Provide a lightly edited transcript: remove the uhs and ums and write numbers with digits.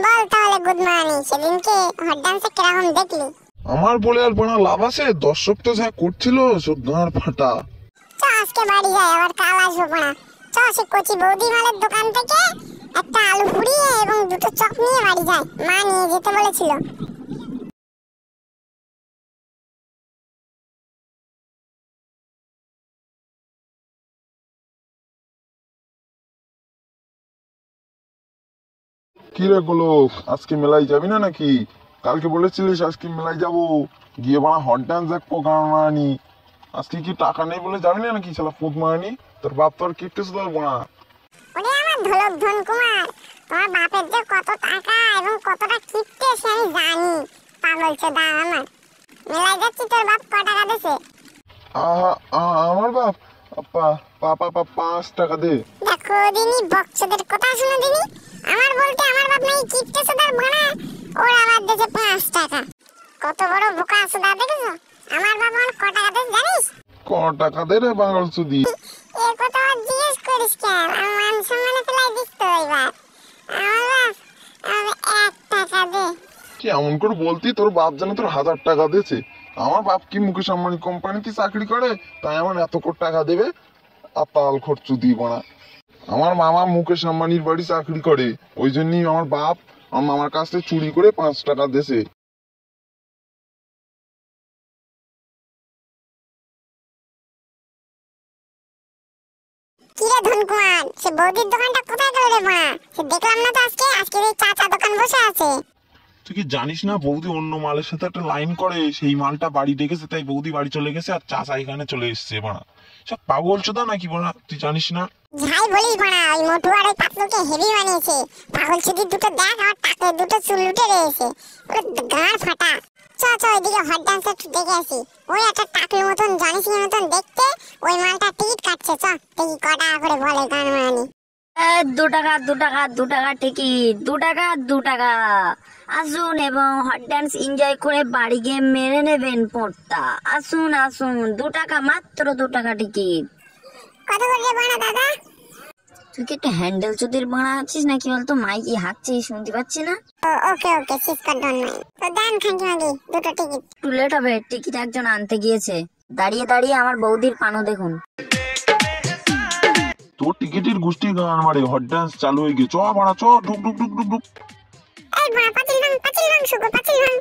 বল তাহলে good morning, সেদিনকে hot ডান্সে কিরকম দেখলি? আমার বলে আর বড় লাভ আছে, দর্শক তো যা করছিল সব গাঁড় ফাটা। চ আজকে বাড়ি যাই, আবার কাল আসবো না। চ সে কচি বৌদি মালের দোকান থেকে একটা আলু পুড়িয়ে এবং দুটো চপ নিয়ে বাড়ি যাই, মা নিয়ে যেতে বলেছিল। কি রে গোলক, আজকে মেলায় যাবি না নাকি? কালকে বলেছিলিস আজকে মেলায় যাবো, গিয়ে বাড়া হট ডান্স দেখবো গান মারানি। আজকে কি টাকা নেই বলে যাবি না নাকি? শালা ফুট মারানি, তোর বাপ তো আর কিপটেছে ধরবো না। ওরে আমার ঢোলক ধন কুমার, তোমার বাপের যে কত টাকা এবং কতটা কিপটে সে আমি জানি। পাগল চোদা আমার। মেলায় যাচ্ছি, তোর বাপ ক টাকা দিছে? আমার বাপ 5 টাকা দে। দেখো দিনি বক্সদের কথা শুনে দিনি, আমার বলতে আমার বাপ নাই কিপটে চোদার ভাড়া, ওর আবার দিয়েছে 5 টাকা। কত বড় বোকা চোদা দেখেছো? আমার বাপ আমার ক টাকা দিয়েছে জানিস? ক টাকা দে রে বাঙাল চুদি। এর কথা জিজ্ঞেস করিস কেন? আমার মান সম্মানে ফেলাই দিস তো এবার। আমার বাপ 1 টাকা দে। কি এমন করে বলতি? তোর বাপ জানে তোর 1000 টাকা দিয়েছে। আমার বাপ কি মুকেশ আম্বানি কোম্পানিতে চাকরি করে, তাই আমার এত কোটি টাকা দেবে? আতাল খরচু দিব না। আমার মামা মুকেশ আম্বানির বাড়ি চাকরি করে, ওই জন্যই আমার বাপ আমার মামার কাছ থেকে চুরি করে 5 টাকা দিয়েছে। কিরে ধন কুমার, সে বৌদির দোকানটা কোথায় গেল রে মা? সে দেখলাম না তো আজকে। আজকে এই চাচা দোকান বসে আছে। তুই কি জানিস না বৌদি অন্য মালের সাথে একটা লাইন করে, সেই মালটা বাড়ি ডেকেছে, তাই বৌদি বাড়ি চলে গেছে আর চাচা এখানে চলে এসছে। বাড়া সব পাগল চোদা নাকি বাড়া, তুই জানিস না? যাই বলিস বাড়া, ওই মোটু আর ওই পাতলুকে হেভি বানিয়েছে। পাগল চুদি দুটো দেখ, আমার টাকে দুটো চুল উঠে রয়েছে, ওরে গাঁড় ফাটা। চ চ ওইদিকে হট ডান্স একটু দেখে আসি। ওই একটা টাকলু মতন জানিস মতন দেখতে, ওই মালটা টিকিট কাটছে। চ দেখি ক টাকা করে বলে গান মারানি। 2 টাকা 2 টাকা টিকিট, 2 টাকা। আসুন এবং হট ডান্স এনজয় করে বাড়ি গিয়ে মেরে নেবেন পোঁটটা। আসুন আসুন, 2 টাকা, মাত্র 2 টাকা টিকিট। কত করে বাড়া দাদা? তুই কি একটা হ্যান্ডেল চুদির বাড়া আছিস নাকি বলতো? মাইকি হাঁকছিস, শুনতে পাচ্ছি না? ওকে ওকে, সিস্কার ডন নাই তো দেন খাঁকি মাগি দুটো টিকিট। একটু লেট হবে, টিকিট একজন আনতে গিয়েছে। দাঁড়িয়ে দাঁড়িয়ে আমার বৌদির পানও দেখুন। তোর টিকিটের গোষ্ঠীর গান মারে, হট ডান্স চালু হয়ে গেছে। চ বাড়া চ, ঢুক ঢুক ঢুক ঢুক ঢুক। এই বাড়া পাতিল ভাঙ শুকো, পাতিল ভাঙ।